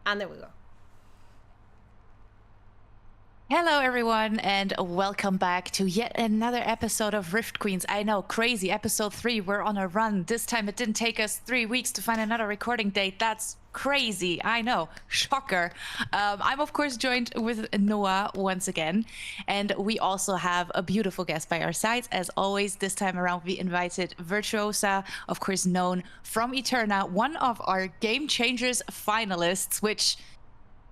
And there we go. Hello, everyone, and welcome back to yet another episode of Rift Queens. I know, crazy. Episode 3, we're on a run. This time it didn't take us 3 weeks to find another recording date. That's crazy. I know. Shocker. I'm, of course, joined with Noah once again, and we also have a beautiful guest by our sides. As always, this time around, we invited Virtuosa, of course, known from Eterna, one of our Game Changers finalists, which...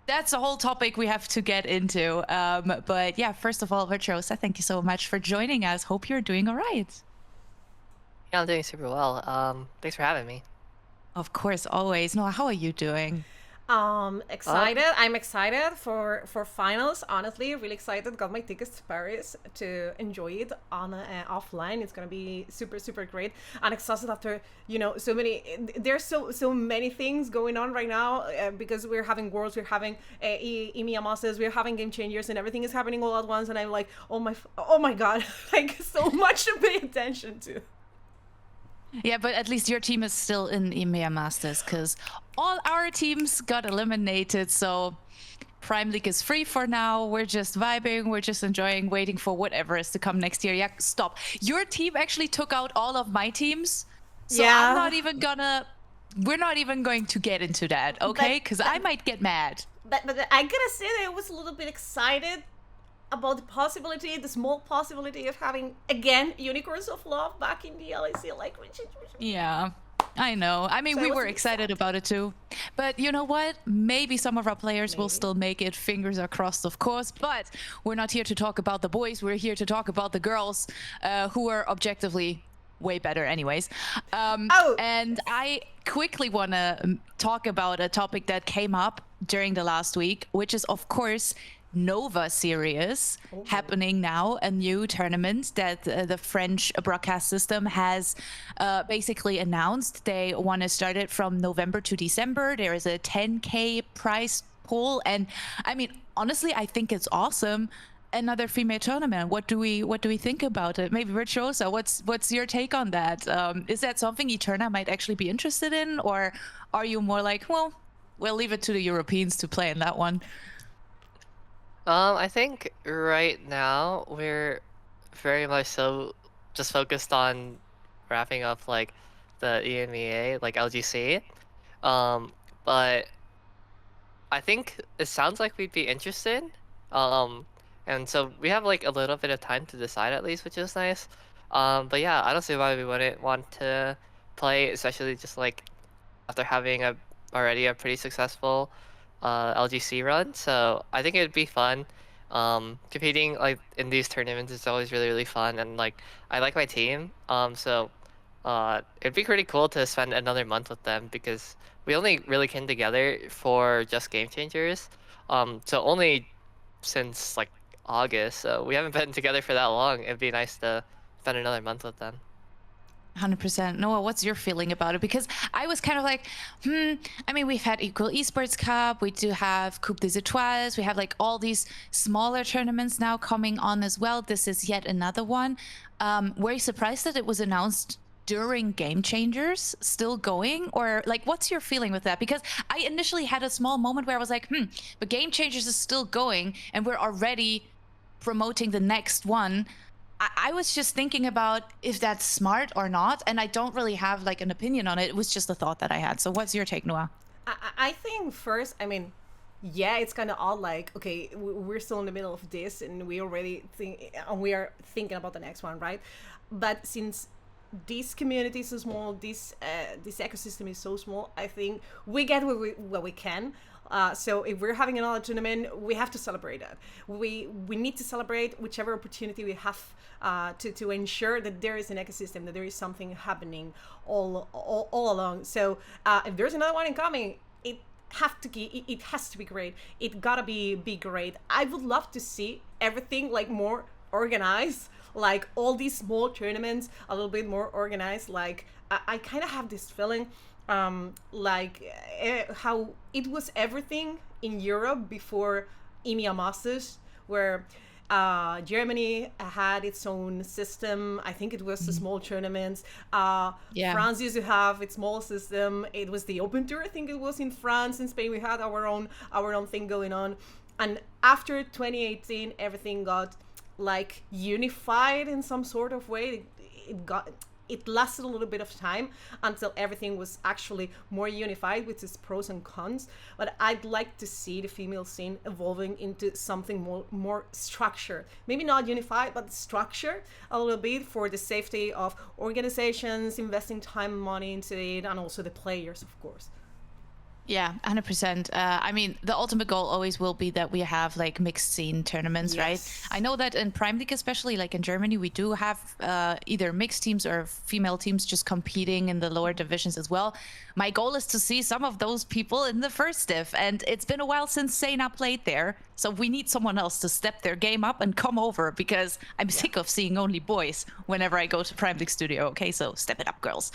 that's a whole topic we have to get into. But yeah, first of all, Virtuosa, thank you so much for joining us. Hope you're doing all right. Yeah, I'm doing super well. Thanks for having me. Of course, always. Noah, how are you doing? Excited. I'm excited for finals. Honestly, really excited. Got my tickets to Paris to enjoy it on offline. It's gonna be super great. And exhausted after so many. There's so many things going on right now because we're having Worlds, we're having EMEA Masters, we're having Game Changers, and everything is happening all at once. And I'm like, oh my god, like so much to pay attention to. Yeah, but at least your team is still in EMEA Masters because all our teams got eliminated. So Prime League is free for now. We're just vibing. We're just enjoying, waiting for whatever is to come next year. Yeah, stop. Your team actually took out all of my teams. So Yeah. we're not even going to get into that, okay? Because I might get mad. But I gotta say that I was a little bit excited about the small possibility of having again Unicorns of Love back in the LGC, like Yeah, I know. I mean, So we it was were excited about it too. But you know what? Maybe some of our players will still make it. Fingers are crossed, of course. But we're not here to talk about the boys. We're here to talk about the girls who are objectively way better anyways. And I quickly want to talk about a topic that came up during the last week, which is, of course, Nova series happening now, a new tournament that the French broadcast system has basically announced. They want to start it from November to December. There is a 10K prize pool, and I mean, honestly, I think it's awesome. Another female tournament. What do we think about it? Maybe Virtuosa, what's your take on that? Is that something Eterna might actually be interested in, or are you more like, well, we'll leave it to the Europeans to play in that one? I think right now we're very much so just focused on wrapping up like the EMEA, like LGC. But I think it sounds like we'd be interested. And so we have like a little bit of time to decide at least, which is nice. But yeah, I don't see why we wouldn't want to play, especially just like after having already a pretty successful LGC run. So I think it'd be fun. Competing like in these tournaments is always really fun, and like I like my team. So it'd be pretty cool to spend another month with them because we only really came together for just Game Changers. So only since like August. So we haven't been together for that long. It'd be nice to spend another month with them. 100%. Noah, what's your feeling about it? Because I was kind of like, I mean, we've had Equal Esports Cup, we do have Coupe des Étoiles, we have like all these smaller tournaments now coming on as well. This is yet another one. Were you surprised that it was announced during Game Changers still going? Or like, what's your feeling with that? Because I initially had a small moment where I was like, but Game Changers is still going and we're already promoting the next one. I was just thinking about if that's smart or not, and I don't really have like an opinion on it. It was just a thought that I had. So what's your take, Noah? I think first, I mean, yeah, it's kind of odd. Like, okay, we're still in the middle of this, and we already we are thinking about the next one, right? But since this community is so small, this ecosystem is so small, I think we get what we can. So if we're having another tournament, we have to celebrate that. We need to celebrate whichever opportunity we have to ensure that there is an ecosystem, that there is something happening all along. So if there's another one incoming, it has to be great. It gotta be great. I would love to see everything like more organized, like all these small tournaments a little bit more organized. Like I kind of have this feeling how it was everything in Europe before EMEA Masters, where Germany had its own system. I think it was the small tournaments. Yeah. France used to have its small system. It was the Open Tour. I think it was in France. In Spain, we had our own thing going on. And after 2018, everything got like unified in some sort of way. It lasted a little bit of time until everything was actually more unified with its pros and cons. But I'd like to see the female scene evolving into something more structured. Maybe not unified, but structured a little bit for the safety of organizations investing time and money into it, and also the players, of course. Yeah, 100%. I mean, the ultimate goal always will be that we have like mixed scene tournaments, right? I know that in Prime League, especially like in Germany, we do have either mixed teams or female teams just competing in the lower divisions as well. My goal is to see some of those people in the first div, and it's been a while since Sena played there. So we need someone else to step their game up and come over, because I'm sick of seeing only boys whenever I go to Prime League Studio. Okay, so step it up, girls.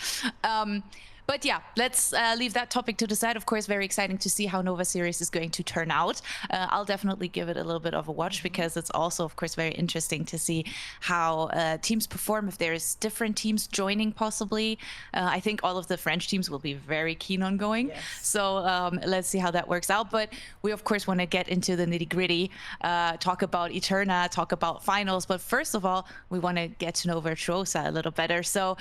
But yeah, let's leave that topic to the side. Of course, very exciting to see how Nova Series is going to turn out. I'll definitely give it a little bit of a watch, because it's also, of course, very interesting to see how teams perform, if there's different teams joining possibly. I think all of the French teams will be very keen on going. Yes. So let's see how that works out. But we, of course, want to get into the nitty gritty, talk about Eterna, talk about finals. But first of all, we want to get to know Virtuosa a little better. So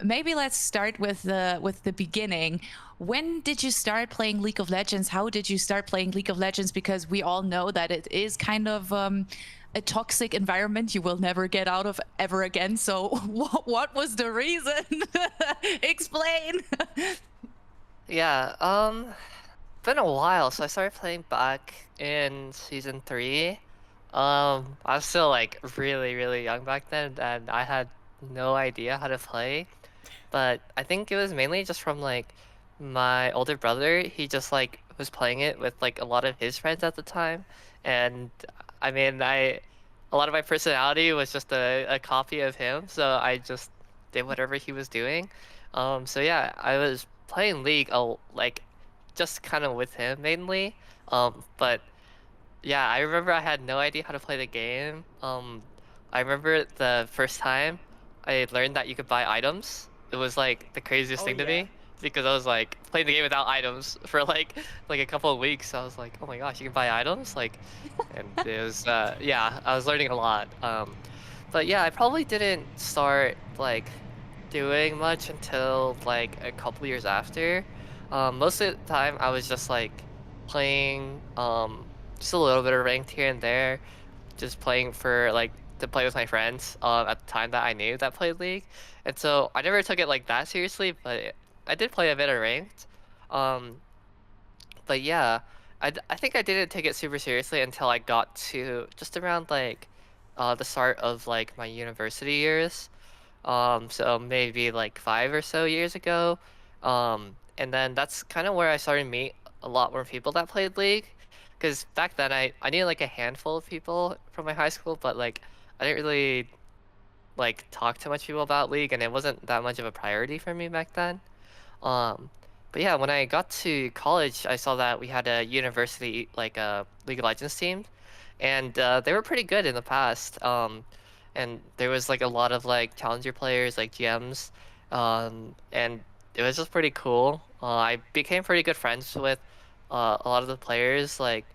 maybe let's start with the beginning. When did you start playing League of Legends? How did you start playing League of Legends? Because we all know that it is kind of a toxic environment you will never get out of ever again. So what was the reason? Explain. Yeah, been a while. So I started playing back in season 3. I was still like really, really young back then, and I had no idea how to play. But I think it was mainly just from like my older brother. He just like was playing it with like a lot of his friends at the time, and I mean, a lot of my personality was just a copy of him, so I just did whatever he was doing. So yeah, I was playing League like just kind of with him mainly. But yeah, I remember I had no idea how to play the game. I remember the first time I learned that you could buy items. It was like the craziest thing to me, because I was like playing the game without items for like a couple of weeks. I was like, oh my gosh, you can buy items, like, and it was yeah, I was learning a lot. But yeah, I probably didn't start like doing much until like a couple years after. Most of the time I was just like playing just a little bit of ranked here and there, just playing for like to play with my friends at the time that I knew that played League. And so I never took it like that seriously, but I did play a bit of ranked. But yeah, I think I didn't take it super seriously until I got to just around like the start of like my university years. So maybe like 5 or so years ago. And then that's kind of where I started to meet a lot more people that played League. Because back then I knew like a handful of people from my high school, but like I didn't really like talk to much people about League, and it wasn't that much of a priority for me back then. Um, but yeah, when I got to college, I saw that we had a university like a League of Legends team, and they were pretty good in the past. And there was like a lot of like challenger players, like GMs, and it was just pretty cool. I became pretty good friends with a lot of the players. Like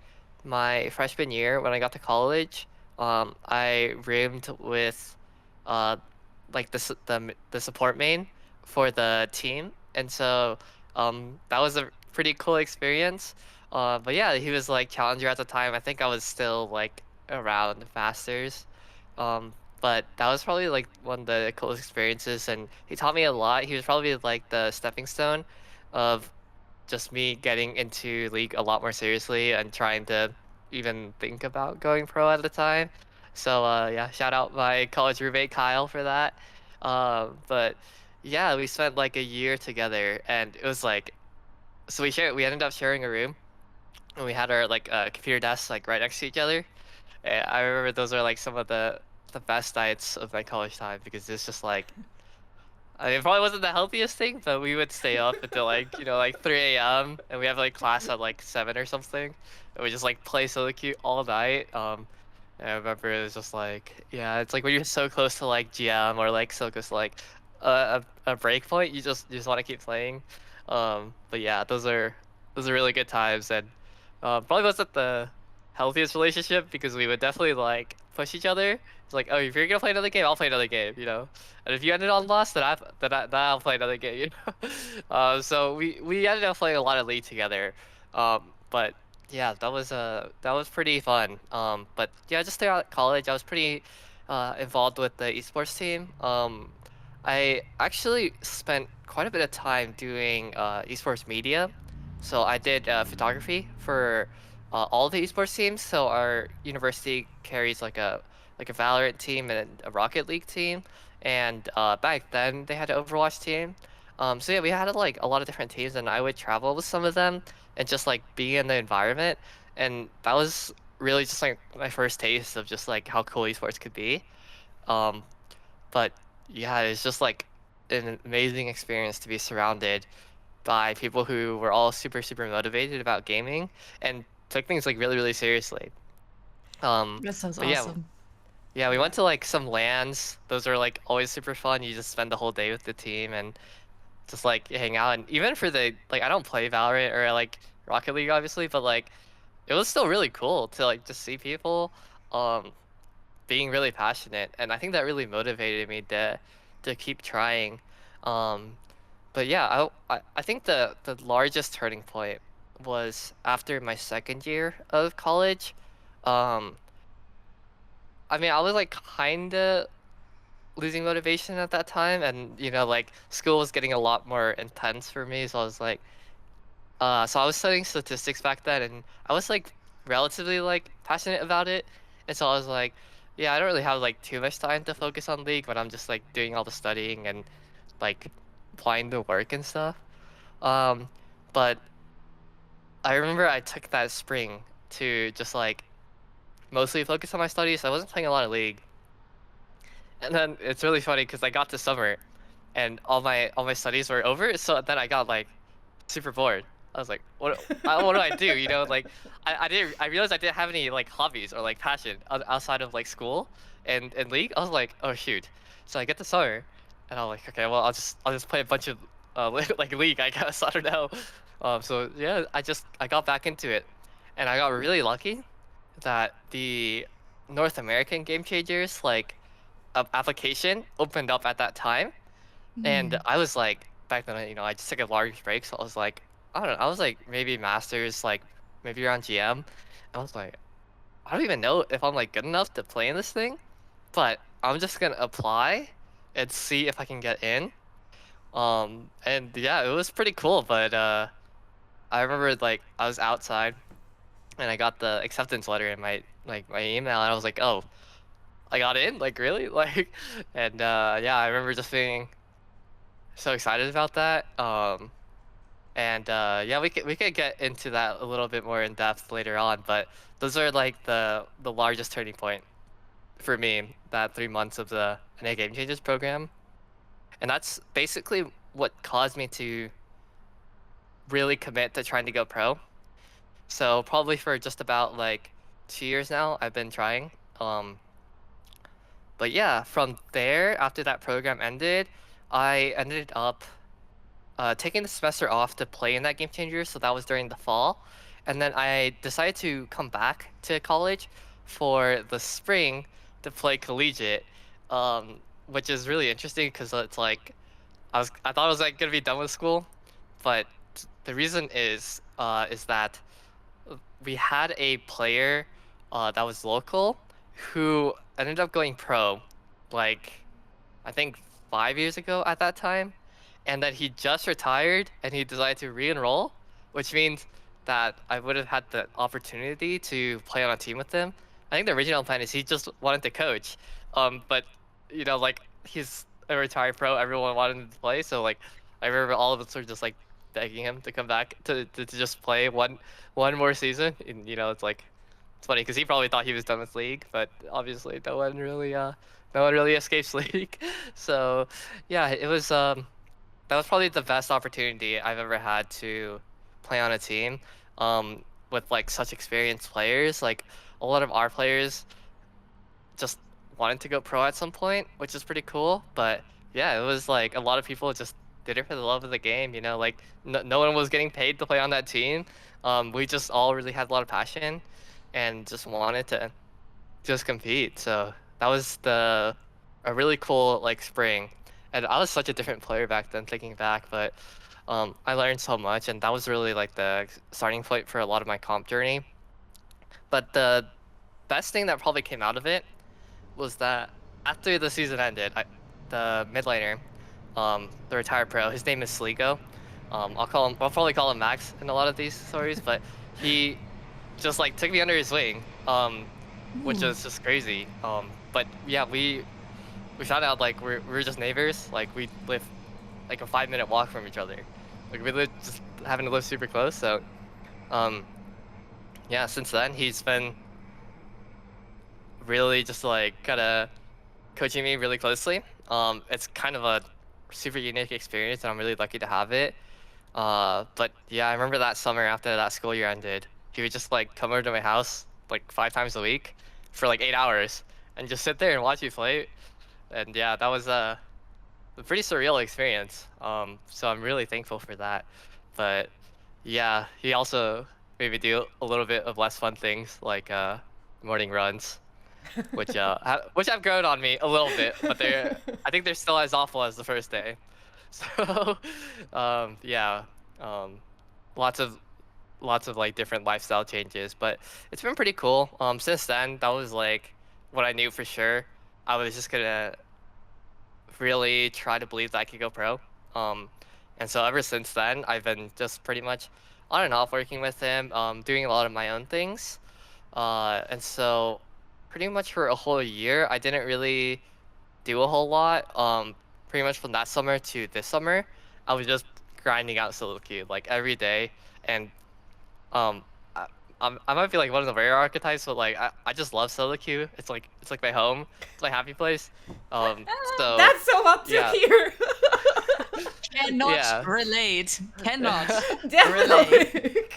my freshman year when I got to college, I roomed with uh, like the support main for the team, and so that was a pretty cool experience. But yeah, he was like challenger at the time. I think I was still like around masters. But that was probably like one of the coolest experiences, and he taught me a lot. He was probably like the stepping stone of just me getting into League a lot more seriously and trying to even think about going pro at the time. So yeah, shout out my college roommate Kyle for that. But yeah, we spent like a year together, and it was like, so we ended up sharing a room, and we had our like computer desks like right next to each other. And I remember those are like some of the best nights of my college time, because it's just like, I mean, it probably wasn't the healthiest thing, but we would stay up until like, you know, like 3 a.m. and we have like class at like 7 or something, and we just like play solo queue all night. And I remember it was just like, yeah, it's like when you're so close to like GM or like so close to like a break point, you just want to keep playing. But yeah, those are really good times, and probably wasn't the healthiest relationship because we would definitely like push each other. It's like, oh, if you're gonna play another game, I'll play another game, you know. And if you ended on loss, then I'll play another game, you know. So we ended up playing a lot of League together. But yeah, that was pretty fun. But yeah, just throughout college, I was pretty involved with the esports team. I actually spent quite a bit of time doing esports media. So I did photography for all the esports teams. So our university carries like a Valorant team and a Rocket League team, and back then they had an Overwatch team. So yeah, we had like a lot of different teams, and I would travel with some of them and just like be in the environment, and that was really just like my first taste of just like how cool esports could be. Um, but yeah, it's just like an amazing experience to be surrounded by people who were all super motivated about gaming and took things like really seriously. That sounds But yeah, awesome. yeah, we went to like some LANs. Those are like always super fun. You just spend the whole day with the team and just like hang out. And even for the like, I don't play Valorant or like Rocket League obviously, but like it was still really cool to like just see people um being really passionate, and I think that really motivated me to keep trying. Um, but yeah, I think the largest turning point was after my second year of college. Um, I mean, I was like kinda losing motivation at that time, and you know, like school was getting a lot more intense for me, so I was like, so I was studying statistics back then, and I was like relatively like passionate about it, and so I was like, yeah, I don't really have like too much time to focus on League, but I'm just like doing all the studying and like applying the work and stuff. Um, but I remember I took that spring to just like mostly focus on my studies. I wasn't playing a lot of League, and then it's really funny because I got to summer, and all my studies were over, so then I got like super bored. I was like, what do I do? You know, like I realized I didn't have any like hobbies or like passion outside of like school and League. I was like, oh shoot. So I get to summer, and I'm like, okay, well I'll just play a bunch of like League, I guess. I don't know. So yeah, I got back into it, and I got really lucky that the North American Game Changers like application opened up at that time, and I was like, back then, you know, I just took a large break, so I was like, I don't know, I was like maybe masters, like maybe around GM. I was like, I don't even know if I'm like good enough to play in this thing, but I'm just gonna apply and see if I can get in. And yeah, it was pretty cool, but I remember like I was outside and I got the acceptance letter in my email, and I was like, oh, I got in, like really, like, and yeah, I remember just being so excited about that. And yeah, we could get into that a little bit more in depth later on, but those are like the largest turning point for me, that 3 months of the NA Game Changers program. And that's basically what caused me to really commit to trying to go pro. So probably for just about like 2 years now, I've been trying. But yeah, from there, after that program ended, I ended up taking the semester off to play in that Game Changer, so that was during the fall. And then I decided to come back to college for the spring to play collegiate, which is really interesting because it's like I thought I was like gonna be done with school, but the reason is that we had a player that was local who ended up going pro, like I think 5 years ago at that time, and then he just retired and he decided to re-enroll, which means that I would have had the opportunity to play on a team with him. I think the original plan is he just wanted to coach, but you know, like he's a retired pro, everyone wanted him to play, so like I remember all of us were just like begging him to come back to just play one more season, and you know, it's like it's funny because he probably thought he was done with League, but obviously no one really escapes League. So yeah, it was that was probably the best opportunity I've ever had to play on a team with like such experienced players. Like a lot of our players just wanted to go pro at some point, which is pretty cool. But yeah, it was like a lot of people just did it for the love of the game. You know, like no one was getting paid to play on that team. We just all really had a lot of passion, and just wanted to just compete. So that was a really cool like spring. And I was such a different player back then, thinking back, but I learned so much, and that was really like the starting point for a lot of my comp journey. But the best thing that probably came out of it was that after the season ended, the mid laner, the retired pro, his name is Sligo. I'll probably call him Max in a lot of these stories, but he just like took me under his wing, which is just crazy. But yeah, we found out like we're just neighbors. Like we live like a 5-minute walk from each other. Like we live just having to live super close. So, yeah, since then he's been really just like kind of coaching me really closely. It's kind of a super unique experience, and I'm really lucky to have it. But yeah, I remember that summer after that school year ended, he would just like come over to my house like 5 times a week for like 8 hours and just sit there and watch me play. And yeah, that was a pretty surreal experience. So I'm really thankful for that. But yeah, he also made me do a little bit of less fun things like morning runs, which which have grown on me a little bit, but I think they're still as awful as the first day. So yeah, lots of like different lifestyle changes, but it's been pretty cool. Since then, that was like what I knew for sure. I was just gonna really try to believe that I could go pro. And so ever since then, I've been just pretty much on and off working with him, doing a lot of my own things. And so pretty much for a whole year, I didn't really do a whole lot. Pretty much from that summer to this summer, I was just grinding out solo queue like every day. And um, I might be like one of the rare archetypes, but like I just love solo queue. It's like my home. It's my happy place. So That's so up to yeah. here. Cannot Yeah. relate. Cannot Definitely. relate.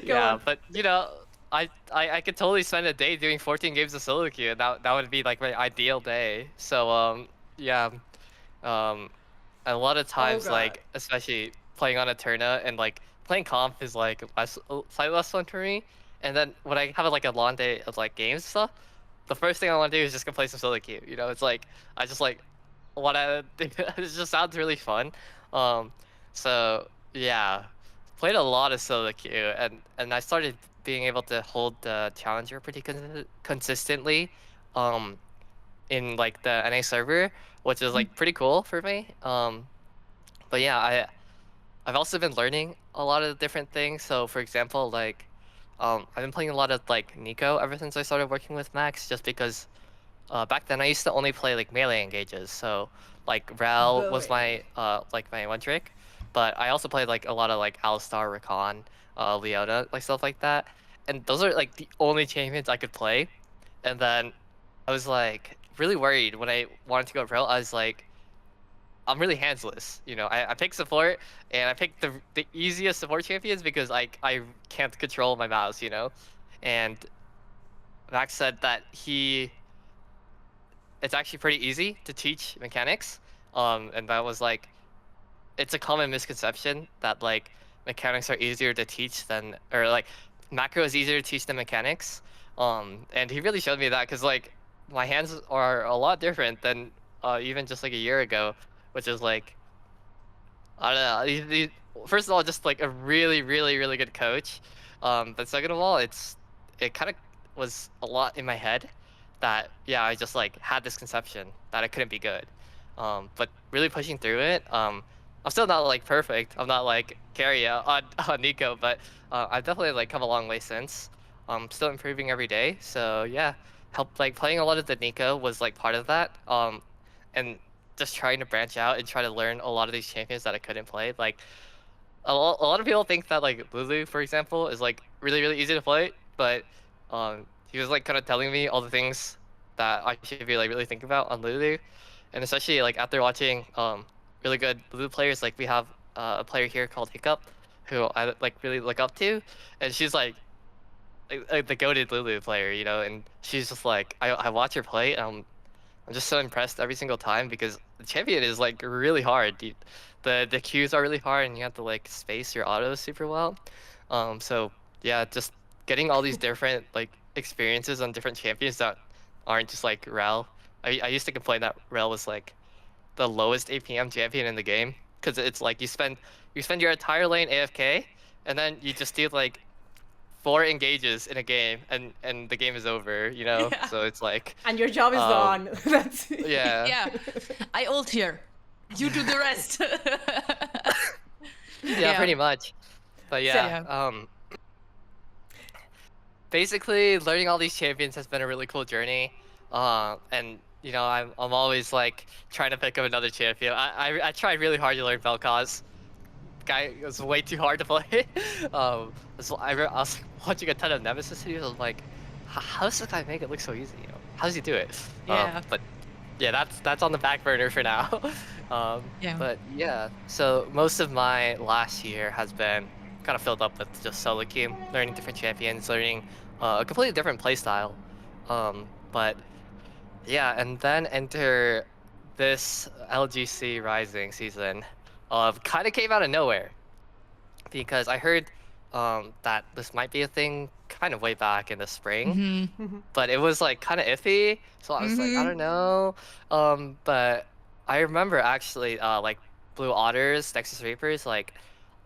Yeah, on. but you know, I could totally spend a day doing 14 games of solo queue, and that would be like my ideal day. So yeah, a lot of times God. like especially playing on Eterna and like playing comp is like slightly less fun for me. And then when I have like a long day of like games and stuff, the first thing I want to do is just go play some solo queue. You know, it's like I just like want to. It just sounds really fun. So yeah, played a lot of solo queue, and I started being able to hold the challenger pretty consistently, in like the NA server, which is like pretty cool for me. But yeah, I've also been learning a lot of different things. So for example, like, I've been playing a lot of like Nico ever since I started working with Max, just because back then I used to only play like melee engages. So like Rel was my like my one trick, but I also played like a lot of like Alistar, Rakan, Leona, like stuff like that. And those are like the only champions I could play. And then I was like really worried when I wanted to go pro. I was like, I'm really handsless. You know, I pick support, and I pick the easiest support champions because I can't control my mouse. You know, and Max said that it's actually pretty easy to teach mechanics. And that was like, it's a common misconception that like mechanics are easier to teach than, or like macro is easier to teach than mechanics. And he really showed me that, because like my hands are a lot different than even just like a year ago, which is like, I don't know. First of all, just like a really, really, really good coach. But second of all, it kind of was a lot in my head that, yeah, I just like had this conception that I couldn't be good. But really pushing through it. I'm still not like perfect. I'm not like Carrier on Nico, but I've definitely like come a long way since. Still improving every day. So yeah, like playing a lot of the Nico was like part of that. And just trying to branch out and try to learn a lot of these champions that I couldn't play. Like a lot of people think that like Lulu, for example, is like really, really easy to play, but he was like kind of telling me all the things that I should be like really thinking about on Lulu. And especially like after watching really good Lulu players, like we have a player here called Hiccup, who I like really look up to, and she's like the goated Lulu player, you know, and she's just like I watch her play, and I'm just so impressed every single time because the champion is like really hard. The cues are really hard, and you have to like space your autos super well. So yeah, just getting all these different like experiences on different champions that aren't just like Rel. I used to complain that Rel was like the lowest APM champion in the game because it's like you spend your entire lane AFK, and then you just do like 4 engages in a game, and the game is over, you know. Yeah. So it's like And your job is done. That's yeah. Yeah, I ult here. You do the rest. Yeah, pretty much. But yeah, basically learning all these champions has been a really cool journey. And you know, I'm always like trying to pick up another champion. I tried really hard to learn Vel'Koz. Guy was way too hard to play. I was watching a ton of Nemesis videos. I'm like, how does this guy make it look so easy? You know? How does he do it? Yeah. But yeah, that's on the back burner for now. Yeah. But yeah, so most of my last year has been kind of filled up with just solo queue, learning different champions, learning a completely different playstyle. But yeah, and then enter this LGC Rising season. Kind of came out of nowhere because I heard that this might be a thing kind of way back in the spring, but it was like kind of iffy. So I was like, I don't know. But I remember actually like Blue Otters, Nexus Reapers, like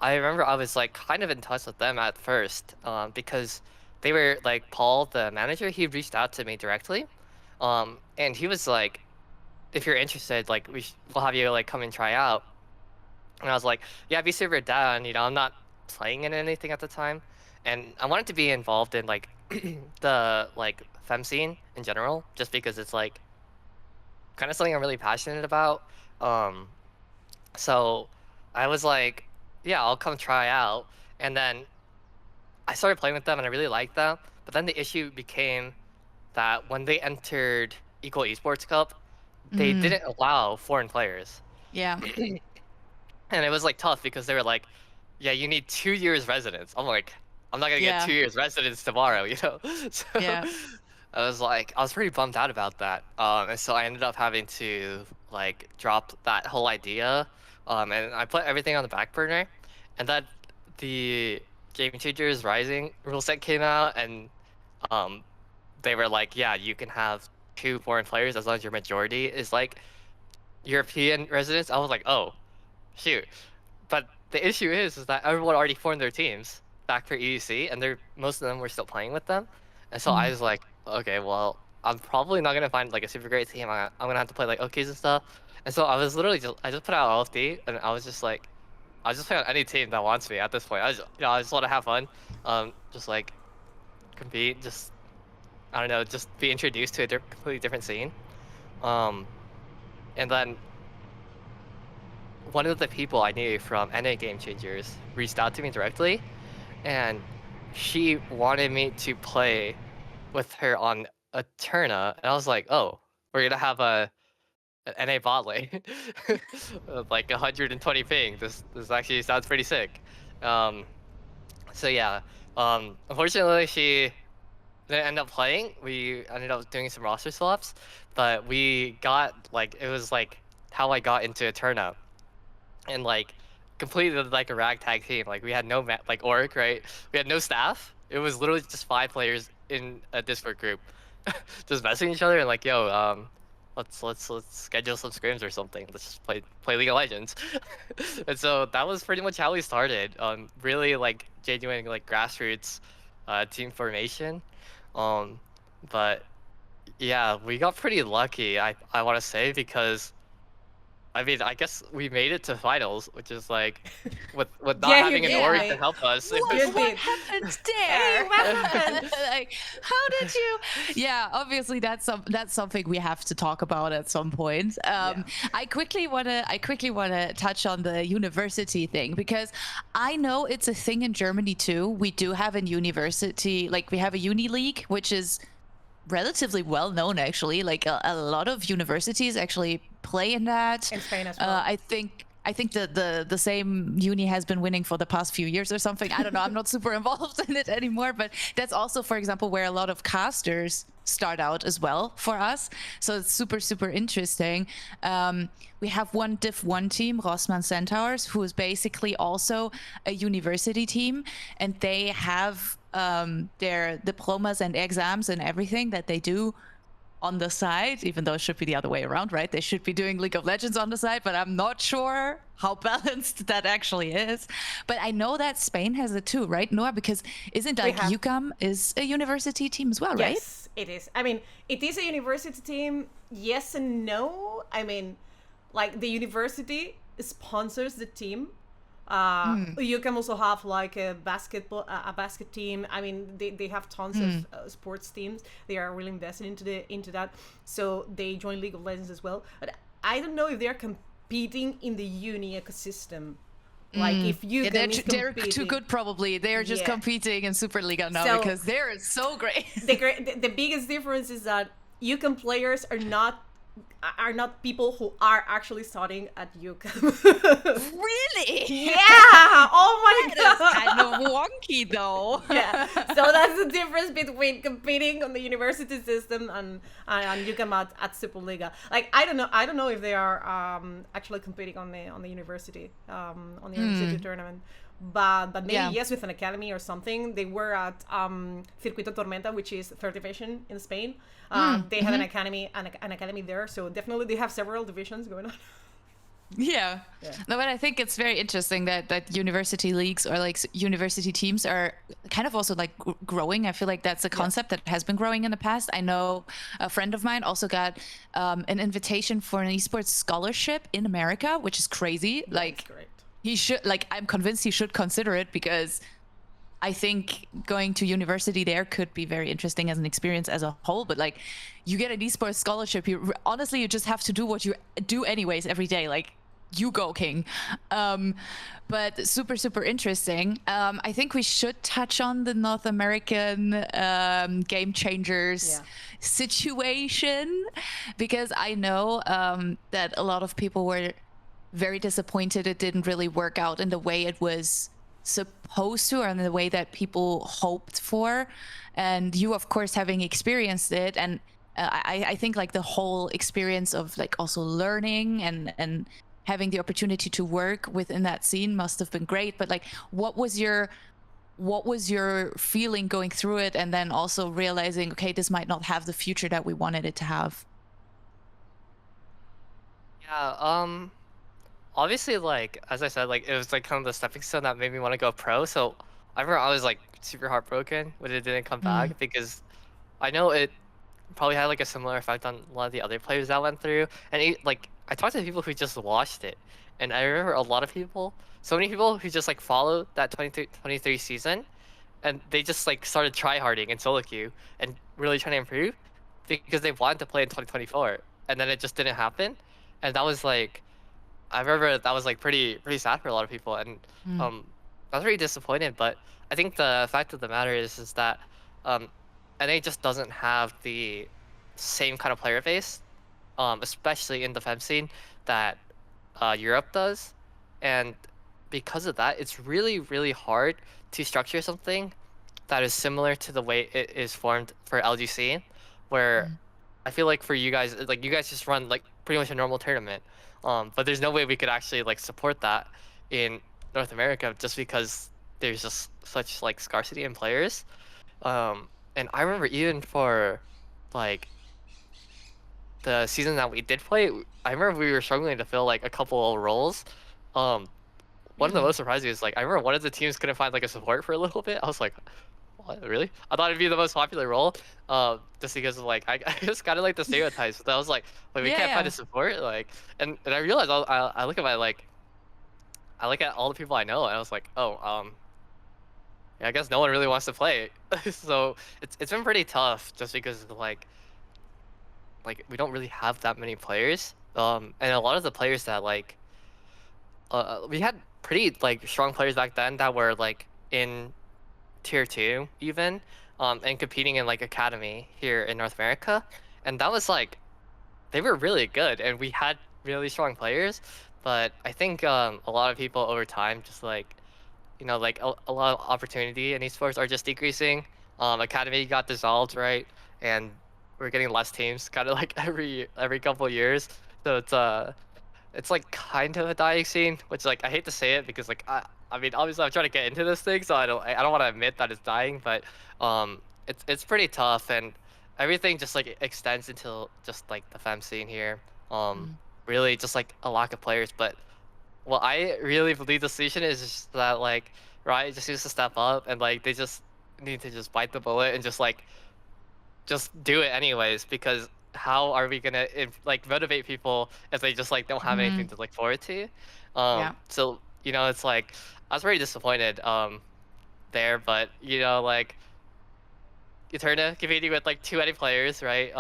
I remember I was like kind of in touch with them at first because they were like Paul, the manager, he reached out to me directly. And he was like, if you're interested, like we'll have you like come and try out. And I was like, yeah, I'd be super down. You know, I'm not playing in anything at the time, and I wanted to be involved in like the like fem scene in general, just because it's like kind of something I'm really passionate about. So I was like, yeah, I'll come try out, and then I started playing with them, and I really liked them. But then the issue became that when they entered Equal Esports Cup, they didn't allow foreign players. Yeah. And it was like tough because they were like, yeah, you need 2 years residence. I'm like, I'm not gonna get 2 years residence tomorrow, you know? So Yeah. I was pretty bummed out about that. And so I ended up having to like drop that whole idea. And I put everything on the back burner. And then the Game Changers Rising rule set came out, and they were like, yeah, you can have 2 foreign players as long as your majority is like European residents. I was like, oh, shoot. But the issue is that everyone already formed their teams back for EUC, and most of them were still playing with them. And so I was like, okay, well, I'm probably not gonna find like a super great team. I'm gonna have to play like OKs and stuff. And so I was literally I just put out LFD, and I was just like, I'll just play on any team that wants me at this point. I just want to have fun, just like compete, just I don't know, just be introduced to a completely different scene. And then one of the people I knew from NA Game Changers reached out to me directly, and she wanted me to play with her on Eterna, and I was like, oh, we're gonna have an NA bot lane with like 120 ping. This actually sounds pretty sick. So yeah, unfortunately she didn't end up playing. We ended up doing some roster swaps, but we got like it was like how I got into Eterna. And like completely like a ragtag team. Like we had no like org, right? We had no staff. It was literally just 5 players in a Discord group, just messaging each other and like, yo, let's schedule some scrims or something. Let's just play League of Legends. And so that was pretty much how we started. Really like genuine like grassroots team formation. But yeah, we got pretty lucky. I want to say because. I mean, I guess we made it to finals, which is like, with not having an org to help us. What happened there? Hey, what happened? Like, how did you? Yeah, obviously that's something we have to talk about at some point. I quickly wanna touch on the university thing because I know it's a thing in Germany too. We do have a university, like we have a uni league, which is relatively well known actually. Like a lot of universities actually play in that. In Spain as well. I think I think the same uni has been winning for the past few years or something. I don't know. I'm not super involved in it anymore, but that's also, for example, where a lot of casters start out as well for us. So it's super, super interesting. We have one Div 1 team, Rossmann Centaurs, who is basically also a university team, and they have their diplomas and exams and everything that they do on the side, even though it should be the other way around, right? They should be doing League of Legends on the side, but I'm not sure how balanced that actually is. But I know that Spain has it too, right, Noah? Because isn't like UCAM is a university team as well, right? Yes, it is. I mean, it is a university team, yes and no. I mean, like the university sponsors the team. You can also have like a basket team. I mean, they have tons of sports teams. They are really invested into that, so they join League of Legends as well. But I don't know if they are competing in the uni ecosystem. Like if you they're too good, probably. They're just competing in Superliga now because they're so great. The biggest difference is that UCAM players are not people who are actually studying at UCAM. Really? Yeah. Oh my god. That's kind of wonky though. Yeah. So that's the difference between competing on the university system and UCAM at Superliga. Like I don't know if they are actually competing on the university university tournament. But maybe yes, with an academy or something. They were at Circuito Tormenta, which is third division in Spain. They have an academy there, so definitely they have several divisions going on. Yeah. No, but I think it's very interesting that university leagues or like university teams are kind of also like growing. I feel like that's a concept that has been growing in the past. I know a friend of mine also got an invitation for an esports scholarship in America, which is crazy. Like he should, like, I'm convinced he should consider it because I think going to university there could be very interesting as an experience as a whole. But like, you get an esports scholarship, honestly, you just have to do what you do anyways every day. Like, you go, King. But super, super interesting. I think we should touch on the North American game changers situation, because I know that a lot of people were very disappointed it didn't really work out in the way it was supposed to, or in the way that people hoped for. And you, of course, having experienced it, and I think like the whole experience of like also learning and having the opportunity to work within that scene must have been great. But like, what was your feeling going through it, and then also realizing, okay, this might not have the future that we wanted it to have? Yeah, obviously, like, as I said, like, it was like kind of the stepping stone that made me want to go pro. So I remember I was like super heartbroken when it didn't come back, because I know it probably had like a similar effect on a lot of the other players that went through. And like, I talked to people who just watched it, and I remember a lot of people, so many people who just like followed that 23 season, and they just like started tryharding in solo queue and really trying to improve because they wanted to play in 2024, and then it just didn't happen. And that was like, I remember that was like pretty sad for a lot of people, and I was really disappointed. But I think the fact of the matter is that NA just doesn't have the same kind of player base, especially in the fem scene, that Europe does. And because of that, it's really, really hard to structure something that is similar to the way it is formed for LGC, where I feel like for you guys, like, you guys just run like pretty much a normal tournament. But there's no way we could actually like support that in North America, just because there's just such like scarcity in players. And I remember even for like the season that we did play, I remember we were struggling to fill like a couple of roles. One of the most surprising is like, I remember one of the teams couldn't find like a support for a little bit. I was like, what, really? I thought it'd be the most popular role, just because of like, I just kind of like the stereotypes. But I was like we can't find a support, like, and I realized I look at my like, I look at all the people I know, and I was like, oh, yeah, I guess no one really wants to play. So it's been pretty tough, just because of like we don't really have that many players, and a lot of the players that like, we had pretty like strong players back then that were like in tier 2 even, and competing in like academy here in North America, and that was like, they were really good, and we had really strong players, but I think a lot of people over time just like, you know, like a lot of opportunity in esports are just decreasing. Academy got dissolved, right? And we're getting less teams, kind of like every couple years. So it's like kind of a dying scene, which like I hate to say it because like I mean obviously I'm trying to get into this thing, so I don't want to admit that it's dying, but it's pretty tough, and everything just like extends into just like the fem scene here. Really just like a lack of players, but what I really believe the solution is just that like Riot just needs to step up, and like they just need to just bite the bullet and just do it anyways, because how are we gonna like motivate people if they just like don't have anything to look forward to? Yeah. So you know, it's like I was very disappointed there, but you know, like Eterna competing with like 2 players, right?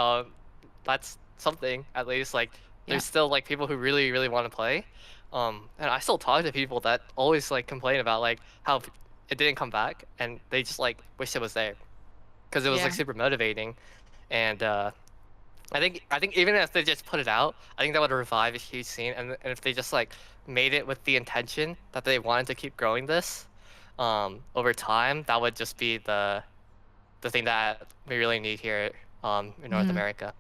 That's something at least. Like there's still like people who really want to play. And I still talk to people that always like complain about like how it didn't come back, and they just like wish it was there because it was like super motivating. And I think even if they just put it out, I think that would revive a huge scene. And if they just like made it with the intention that they wanted to keep growing this over time, that would just be the thing that we really need here in North America.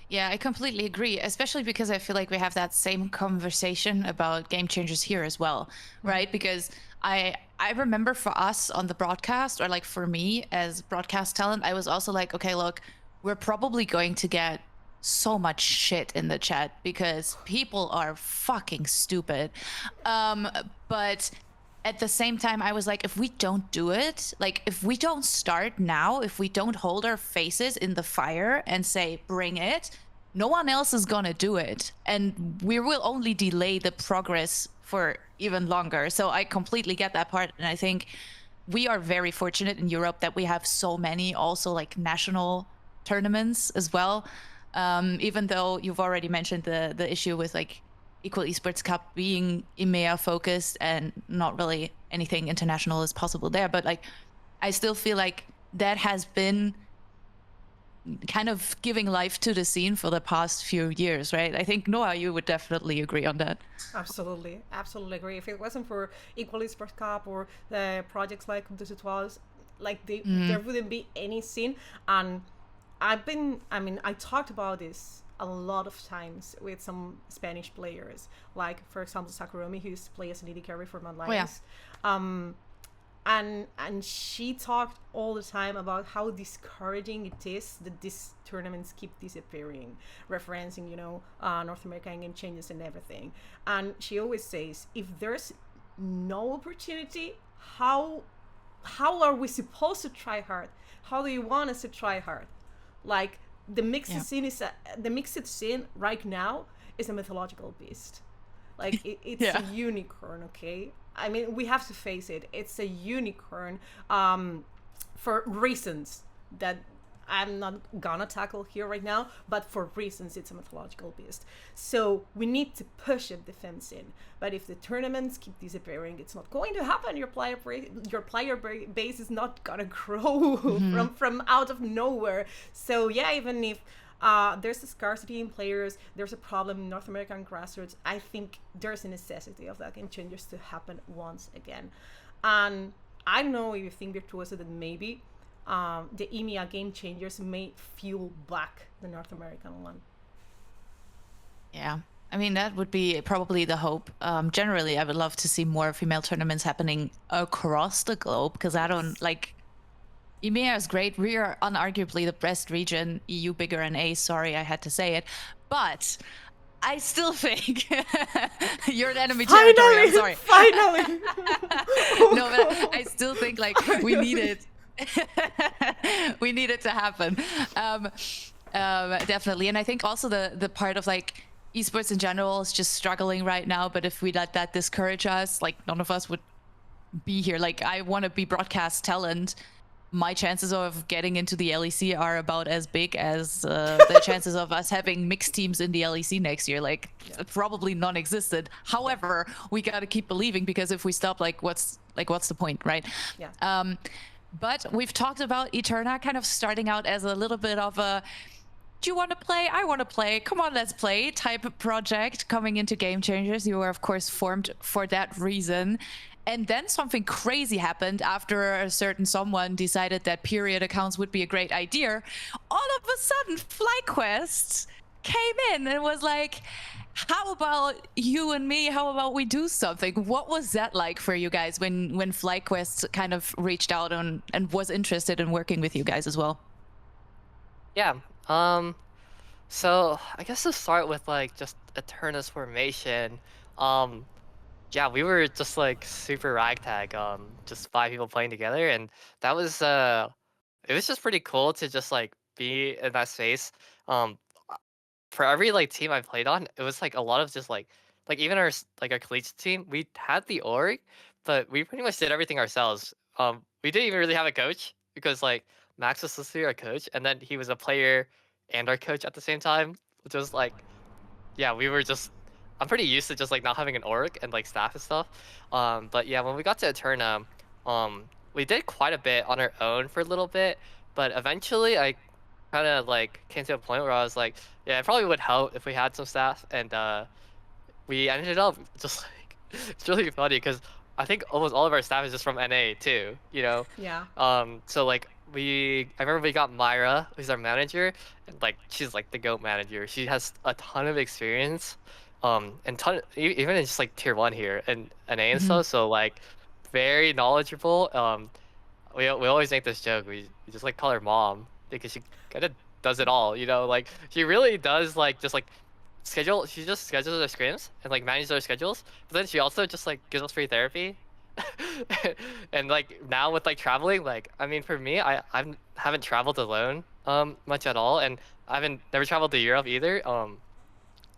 Yeah, I completely agree, especially because I feel like we have that same conversation about game changers here as well, right? Because I remember for us on the broadcast, or like for me as broadcast talent, I was also like, okay, look, we're probably going to get so much shit in the chat because people are fucking stupid. But at the same time, I was like, if we don't do it, like if we don't start now, if we don't hold our faces in the fire and say, bring it, no one else is gonna do it. And we will only delay the progress for even longer. So I completely get that part. And I think we are very fortunate in Europe that we have so many also like national tournaments as well. Even though you've already mentioned the issue with like Equal Esports Cup being EMEA focused and not really anything international is possible there. But like, I still feel like that has been kind of giving life to the scene for the past few years, right? I think Noah, you would definitely agree on that. Absolutely agree. If it wasn't for Equal Esports Cup or the projects like Virtuosa, like there wouldn't be any scene. And I talked about this a lot of times with some Spanish players, like for example Sakurumi, who used to play as an AD carry for Mile and Noa. And she talked all the time about how discouraging it is that these tournaments keep disappearing, referencing, you know, North American game changes and everything. And she always says, if there's no opportunity, how are we supposed to try hard? How do you want us to try hard? Like, the mixed scene right now is a mythological beast. Like it's a unicorn, okay? I mean, we have to face it. It's a unicorn for reasons that I'm not gonna tackle here right now, but for reasons it's a mythological beast. So we need to push up the fence in. But if the tournaments keep disappearing, it's not going to happen. Your player base is not gonna grow from out of nowhere. So yeah, even if there's a scarcity in players, there's a problem in North American grassroots, I think there's a necessity of that game changes to happen once again. And I know you think Virtuosa that maybe the EMEA game changers may fuel back the North American one. Yeah, I mean, that would be probably the hope. Generally, I would love to see more female tournaments happening across the globe, because I don't like... EMEA is great. We are unarguably the best region. EU bigger and A, sorry, I had to say it. But I still think you're an enemy territory, I'm sorry. Finally! No, but I still think like we need it. We need it to happen. Definitely. And I think also the part of like esports in general is just struggling right now. But if we let that discourage us, like none of us would be here. Like I want to be broadcast talent. My chances of getting into the LEC are about as big as the chances of us having mixed teams in the LEC next year. Like probably non-existent. However, we got to keep believing, because if we stop, like what's the point, right? Yeah. But we've talked about Eterna kind of starting out as a little bit of a do you want to play? I want to play. Come on, let's play type of project coming into Game Changers. You were, of course, formed for that reason. And then something crazy happened after a certain someone decided that period accounts would be a great idea. All of a sudden, FlyQuest came in and was like, how about you and me? How about we do something? What was that like for you guys when FlyQuest kind of reached out and was interested in working with you guys as well? Yeah. So I guess to start with like just Eterna's formation. Um, yeah, we were just like super ragtag. Just 5 people playing together, and that was it was just pretty cool to just like be in that space. Um, for every like team I played on, it was like a lot of just like even our like our collegiate team, we had the org, but we pretty much did everything ourselves. We didn't even really have a coach because like Max was supposed to be our coach, and then he was a player and our coach at the same time, which was like yeah, we were just I'm pretty used to just like not having an org and like staff and stuff. But yeah, when we got to Eterna, we did quite a bit on our own for a little bit, but eventually I kind of like came to a point where I was like, yeah, it probably would help if we had some staff, and we ended up just like it's really funny because I think almost all of our staff is just from NA too, you know. Yeah. So like I remember we got Myra, who's our manager, and like she's like the GOAT manager. She has a ton of experience, and even in just like tier 1 here and NA and Mhm. stuff. So like very knowledgeable. We always make this joke. We just like call her mom because she kind of does it all. You know, like she really does like just like schedule. She just schedules our scrims and like manages our schedules. But then she also just like gives us free therapy. And like now with like traveling, like I mean for me, I haven't traveled alone much at all, and I haven't never traveled to Europe either.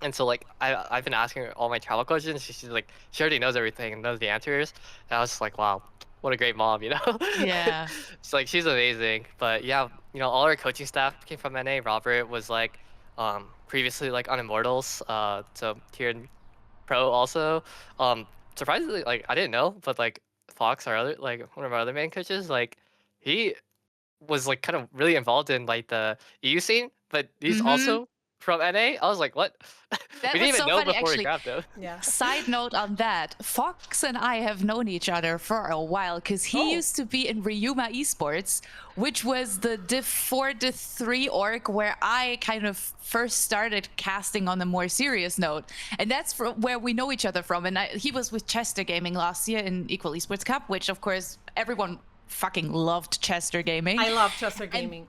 And so like I've been asking her all my travel questions. She's like she already knows everything and knows the answers. And I was just like, wow, what a great mom, you know? Yeah. It's like she's amazing. But yeah, you know, all our coaching staff came from NA. Robert was like previously like on Immortals, so here in Pro also. Surprisingly, like I didn't know, but like Fox, our other like one of our other main coaches, like he was like kind of really involved in like the EU scene, but he's Mhm. also from NA. I was like, what? That We was didn't even so know funny, before we actually. grabbed him. Yeah. Side note on that, Fox and I have known each other for a while because he Oh. used to be in Ryuma Esports, which was the Div 4, Div 3 org where I kind of first started casting on a more serious note. And that's where we know each other from. And he was with Chester Gaming last year in Equal Esports Cup, which of course everyone fucking loved Chester Gaming. I love Chester And Gaming.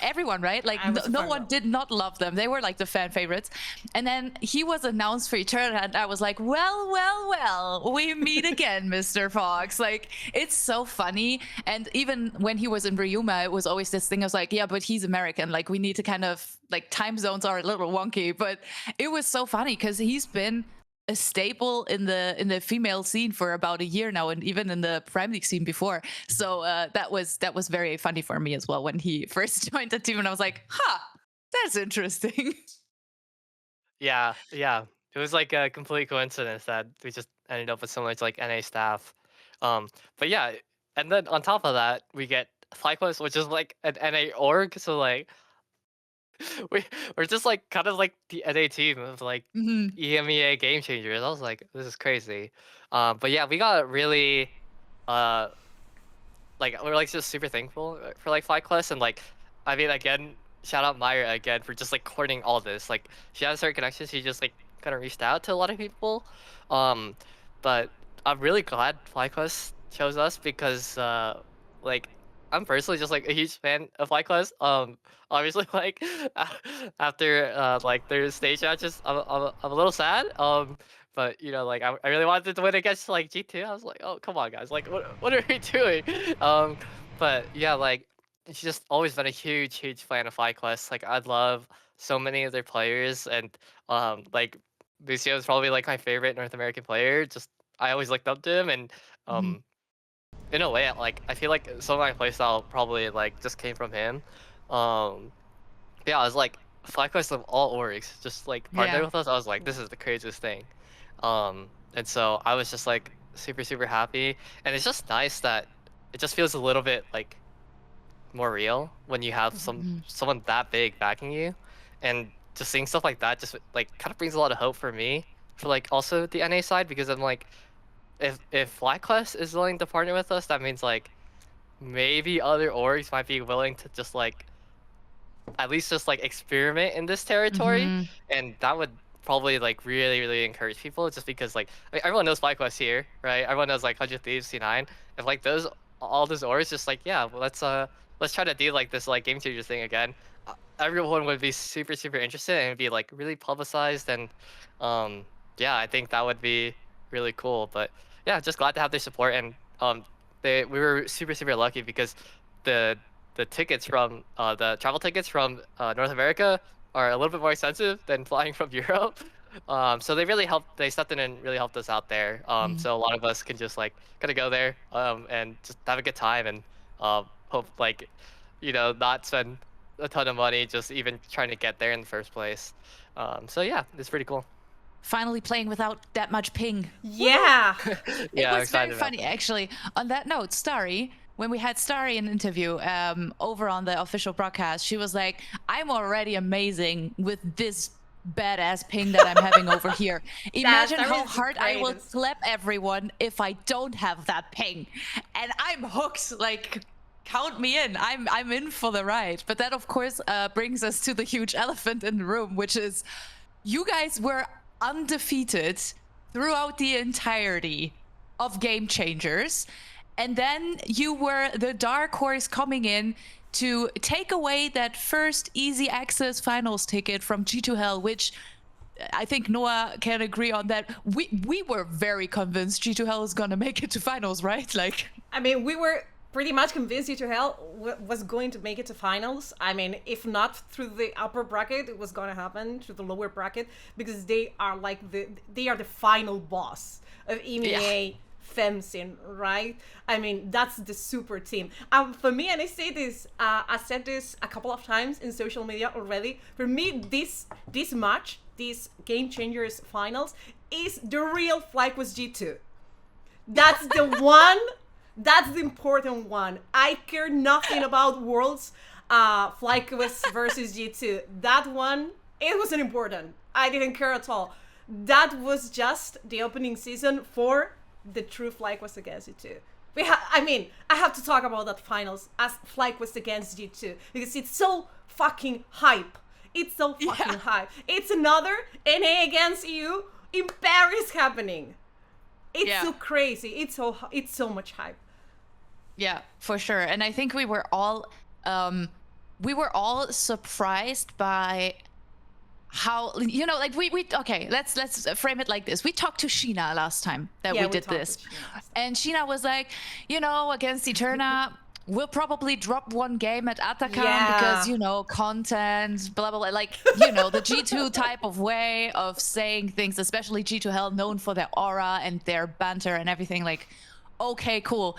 everyone, right? Like I was a no fan one girl. did not love them. They were like the fan favorites. And then he was announced for Eterna, and I was like, well, we meet again, Mr. Fox. Like, it's so funny. And even when he was in Ryuma, it was always this thing. I was like, yeah, but he's American. Like, we need to kind of like time zones are a little wonky. But it was so funny because he's been a staple in the female scene for about a year now, and even in the Prime League scene before. So that was very funny for me as well when he first joined the team, and I was like, "Huh, that's interesting." Yeah, yeah. It was like a complete coincidence that we just ended up with so much like NA staff. But yeah, and then on top of that, we get FlyQuest, which is like an NA org. So like we we're just like kind of like the NA team of like Mhm. EMEA game changers. I was like, this is crazy. But yeah, we got really uh like we're like just super thankful for like FlyQuest, and like I mean again, shout out Myra again for just like coordinating all this. Like she has certain connections, she just like kind of reached out to a lot of people. Um but I'm really glad FlyQuest chose us because like I'm personally just like a huge fan of FlyQuest. Obviously like after like their stage matches, I'm a little sad. But you know, like I really wanted to win against like G2. I was like, oh come on guys, like what are we doing? Um, but yeah, like she's just always been a huge fan of FlyQuest. Like I love so many of their players, and like Lucio is probably like my favorite North American player. Just I always looked up to him, and Mhm. in a way, like I feel like some of my playstyle probably like just came from him. Um, yeah, I was like FlyQuest of all orgs just like partnered Yeah. with us. I was like, this is the craziest thing. And so I was just like super happy, and it's just nice that it just feels a little bit like more real when you have Mhm. someone that big backing you. and just seeing stuff like that just like kind of brings a lot of hope for me for like also the NA side, because I'm like, if FlyQuest is willing to partner with us, that means like maybe other orgs might be willing to just like at least just like experiment in this territory, and that would probably like really encourage people, just because like everyone knows FlyQuest here, right? Everyone knows like 100 Thieves, C9. If like those all those orgs just like, yeah, well, let's try to do like this like game changer thing again, everyone would be super interested, and it'd be like really publicized, and yeah, I think that would be really cool. But yeah, just glad to have their support, and we were super lucky because the tickets from the travel tickets from North America are a little bit more expensive than flying from Europe. So they really helped. They stepped in and really helped us out there. So a lot of us can just like kind of go there and just have a good time, and hope like, you know, not spend a ton of money just even trying to get there in the first place. So yeah, it's pretty cool. Finally playing without that much ping. Yeah. Yeah, It was very funny, that. actually. On that note, Starry, when we had Starry in an interview over on the official broadcast, she was like, I'm already amazing with this badass ping that I'm having over here. Imagine how hard I will slap everyone if I don't have that ping. And I'm hooked, like, count me in. I'm in for the ride. But that, of course, brings us to the huge elephant in the room, which is you guys were undefeated throughout the entirety of Game Changers, and then you were the dark horse coming in to take away that first easy access finals ticket from G2 Hell, which I think Noah can agree on that. We were very convinced G2 Hell was gonna make it to finals, right? Like, I mean, we were pretty much convinced G2 Hell was going to make it to finals. I mean, if not through the upper bracket, it was going to happen through the lower bracket, because they are like they are the final boss of EMEA FemSin, right? I mean, that's the super team. For me, and I say this, I said this a couple of times in social media already. For me, this match, this Game Changers finals, is the real FlyQuest G2. That's the one. That's the important one. I care nothing about Worlds, FlyQuest versus G2. That one, it wasn't important. I didn't care at all. That was just the opening season for the true FlyQuest against G2. I mean, I have to talk about that finals as FlyQuest against G2 because it's so fucking hype. It's so fucking hype. It's another NA against EU in Paris happening. It's so crazy. It's so much hype. Yeah, for sure. And I think we were all surprised by how, you know, like we okay, let's frame it like this. We talked to Sheena last time that we did this. And Sheena was like, you know, against Eterna, we'll probably drop one game at Atacam because, you know, content, blah, blah, blah. Like, you know, the G2 type of way of saying things, especially G2 Hell, known for their aura and their banter and everything. Like, okay, cool.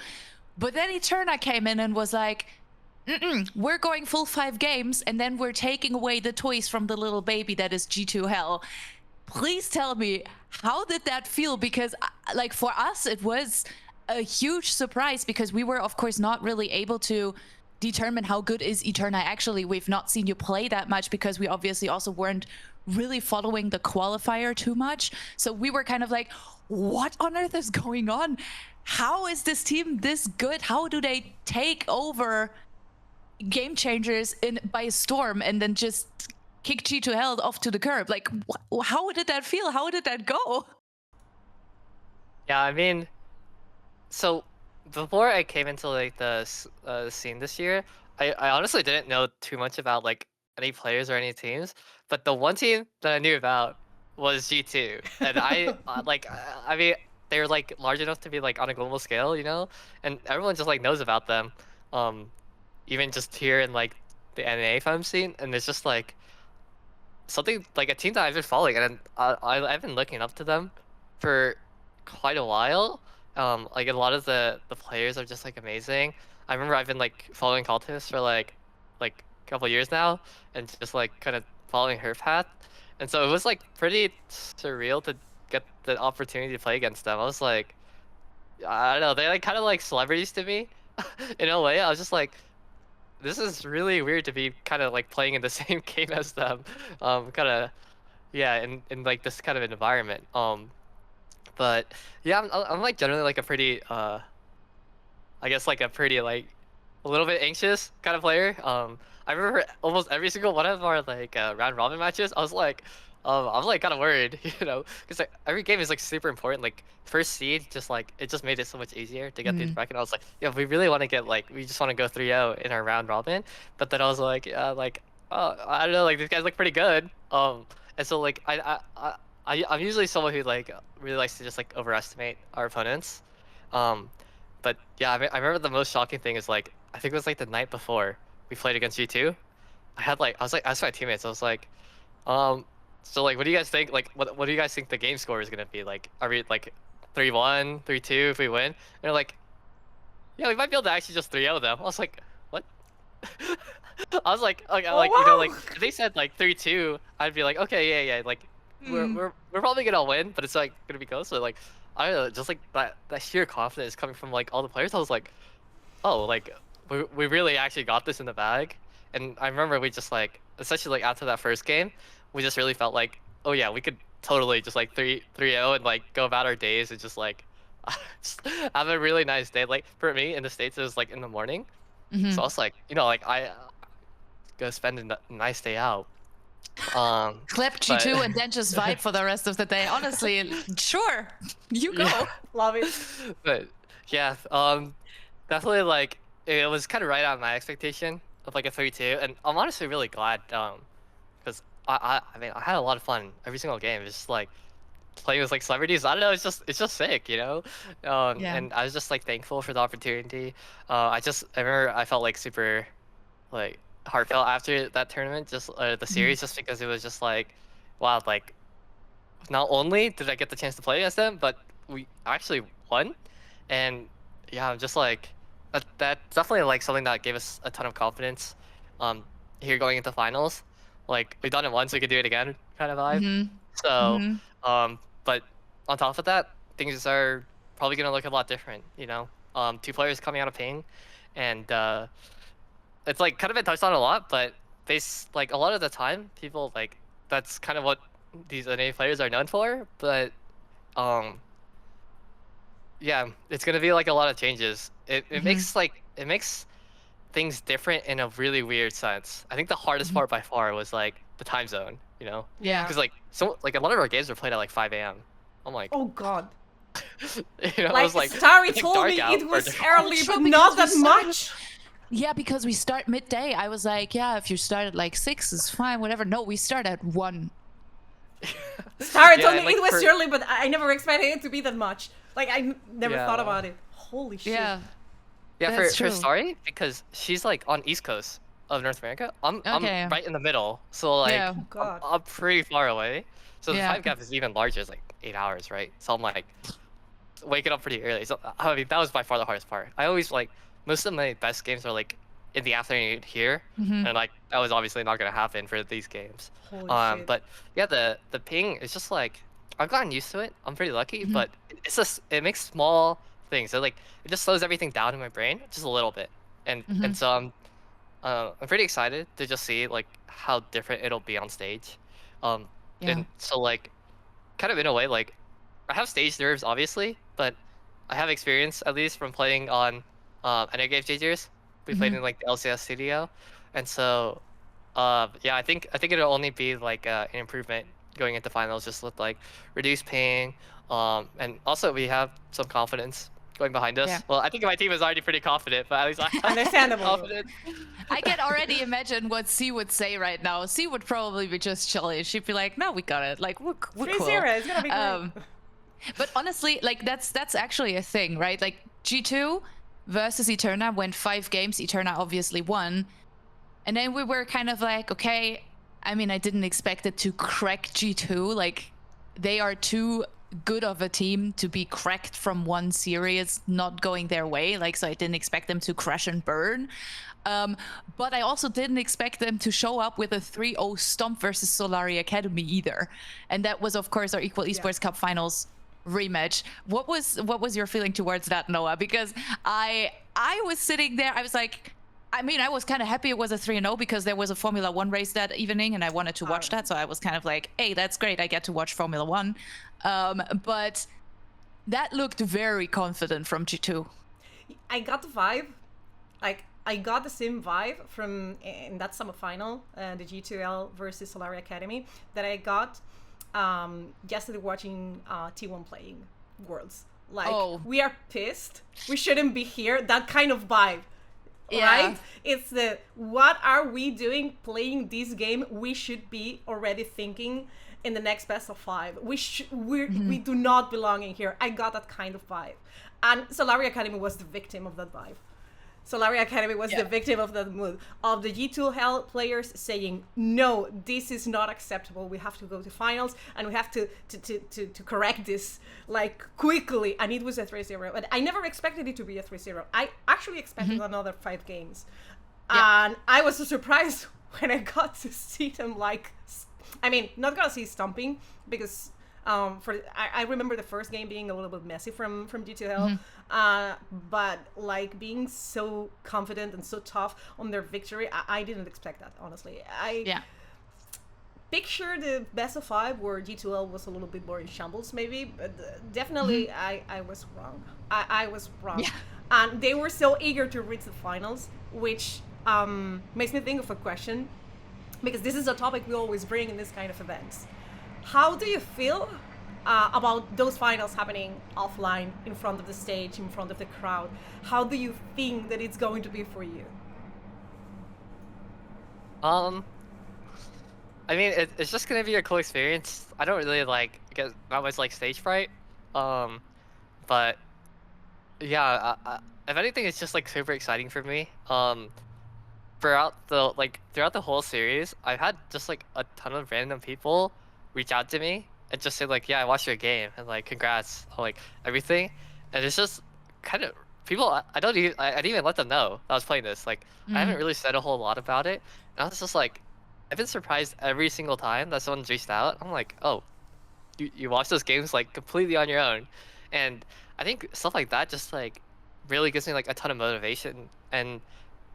But then Eterna came in and was like, we're going full 5 games, and then we're taking away the toys from the little baby that is G2 Hell. Please tell me, how did that feel? Because, like, for us, it was a huge surprise because we were, of course, not really able to determine how good is Eterna. Actually, we've not seen you play that much because we obviously also weren't really following the qualifier too much. So we were kind of like, what on earth is going on? How is this team this good? How do they take over Game Changers by storm and then just kick G2 Hell off to the curb? Like, how did that feel? How did that go? Yeah, I mean, so before I came into like the scene this year, I honestly didn't know too much about like any players or any teams, but the one team that I knew about was G2, and I I mean, they're like large enough to be like on a global scale, you know, and everyone just like knows about them, even just here in like the NA fan scene, and it's just like something like a team that I've been following, and I've been looking up to them for quite a while. Like a lot of the players are just like amazing. I remember I've been like following Cultist for like a couple years now, and just like kind of following her path, and so it was like pretty surreal to get the opportunity to play against them. I was like, I don't know, they're like kind of like celebrities to me in a way. I was just like, this is really weird to be kind of like playing in the same game as them. Kind of, yeah, in like this kind of environment. But yeah, I'm like generally like a pretty I guess like a pretty like a little bit anxious kind of player. I remember almost every single one of our like round robin matches. I was like kind of worried, you know, because like every game is like super important. Like first seed, just like it just made it so much easier to get through the bracket. I was like, yeah, we really want to get like we just want to go 3-0 in our round robin. But then I was like, oh, I don't know, like these guys look pretty good. And so like I'm usually someone who like really likes to just like overestimate our opponents. But yeah, I remember the most shocking thing is like I think it was like the night before we played against G2. I was like asked my teammates. I was like, so like, what do you guys think? Like, what do you guys think the game score is gonna be? Like, are we like 3-1, 3-2 if we win? And they're like, yeah, we might be able to actually just 3-0 them. I was like, what? I was like, Oh, you know, wow. like if they said like 3-2, I'd be like, okay, yeah, like we're probably gonna win, but it's like gonna be close. So like, I don't know, just like that sheer confidence coming from like all the players. I was like, oh, like we really actually got this in the bag. And I remember we just like, especially like after that first game, we just really felt like, oh yeah, we could totally just like 3-0 and like go about our days and just like just have a really nice day. Like for me in the States, it was like in the morning. So I was like, you know, like I go spend a nice day out. Clip G2 and then just vibe for the rest of the day. Honestly, sure, you go. Yeah. Love it. But yeah, definitely like it was kind of right on my expectation of like a 3-2, and I'm honestly really glad because I mean I had a lot of fun every single game. It's just like playing with like celebrities. I don't know, it's just sick, you know. Yeah. And I was just like thankful for the opportunity. I remember I felt like super like heartfelt after that tournament, just the series, just because it was just like, wow, like not only did I get the chance to play against them, but we actually won. And yeah, I'm just like that's definitely like something that gave us a ton of confidence here going into finals. Like we've done it once, we could do it again kind of vibe. So but on top of that, things are probably gonna look a lot different, you know. Two players coming out of pain, and it's like kind of been touched on a lot, but like a lot of the time people like that's kind of what these NA players are known for. But yeah, it's gonna be like a lot of changes. It makes things different in a really weird sense. I think the hardest part by far was like the time zone, you know? Yeah. Because like a lot of our games were played at like 5 a.m. I'm like, Oh god. you know, I Like, was like, Starry it's, like, told dark me out it for was the- early, Sure, but because not we that started- much. Yeah, because we start midday. I was like, yeah, if you start at like 6, it's fine, whatever. No, we start at 1. Starry Yeah, told me and, like, it was for- early, but I never expected it to be that much. Like, I never thought Yeah. about it. Holy shit. Yeah. Yeah, That's for true. Starry, because she's like on East Coast of North America. I'm Okay. right in the middle, so like Yeah. Oh god. I'm pretty far away. So the Yeah. time gap is even larger. It's like 8 hours, right? So I'm like waking up pretty early. So I mean that was by far the hardest part. I always like most of my best games are like in the afternoon here, and like that was obviously not gonna happen for these games. Holy shit. But yeah, the ping is just like I've gotten used to it. I'm pretty lucky, but it's just it makes small things. So like it just slows everything down in my brain just a little bit, and so I'm pretty excited to just see like how different it'll be on stage. Yeah. And so like kind of in a way like I have stage nerves obviously, but I have experience at least from playing on EUniverse. We played in like the LCS studio, and so yeah, I think it'll only be like an improvement going into finals, just with like reduced pain, and also we have some confidence going behind us. Yeah. Well, I think my team is already pretty confident, but at least I'm Understandable. confident. I can already imagine what C would say right now. C would probably be just chilling. She'd be like, no, we got it. Like, we're cool. 3-0, it's gonna be great. But honestly, like that's actually a thing, right? Like G2 versus Eterna went 5 games. Eterna obviously won. And then we were kind of like, okay, I mean, I didn't expect it to crack G2. Like, they are too good of a team to be cracked from one series not going their way. Like, so I didn't expect them to crash and burn. But I also didn't expect them to show up with a 3-0 stomp versus Solari Academy either. And that was, of course, our Equal Esports Cup Finals rematch. What was your feeling towards that, Noah? Because I was sitting there, I was like, I mean, I was kind of happy it was a 3-0 because there was a Formula One race that evening and I wanted to watch that. So I was kind of like, hey, that's great. I get to watch Formula One. But that looked very confident from G2. I got the vibe. Like, I got the same vibe from in that semifinal, the G2L versus Solari Academy, that I got yesterday watching T1 playing Worlds. Like, we are pissed. We shouldn't be here. That kind of vibe. Right? It's the, what are we doing playing this game? We should be already thinking in the next best of 5. We do not belong in here. I got that kind of vibe. And Solari Academy was the victim of that vibe. Solari Academy was the victim of that mood, of the G2L players saying, no, this is not acceptable. We have to go to finals and we have to correct this like quickly. And it was a 3-0. But I never expected it to be a 3-0. I actually expected another 5 games. And I was so surprised when I got to see them like, I mean, not gonna see stomping because I remember the first game being a little bit messy from G2L, but like being so confident and so tough on their victory, I didn't expect that, honestly. Picture the best of 5 where G2L was a little bit more in shambles maybe, but definitely I was wrong. I was wrong. And they were so eager to reach the finals, which makes me think of a question, because this is a topic we always bring in this kind of events. How do you feel about those finals happening offline, in front of the stage, in front of the crowd? How do you think that it's going to be for you? I mean, it's just gonna be a cool experience. I don't really get that much stage fright, but yeah, if anything, it's just super exciting for me. Throughout the whole series, I've had just a ton of random people reach out to me and just say yeah, I watched your game and congrats on everything, and it's just kind of people I didn't even let them know I was playing this. I haven't really said a whole lot about it, and I was just I've been surprised every single time that someone's reached out. I'm like, oh, you watch those games completely on your own, and I think stuff like that just really gives me a ton of motivation, and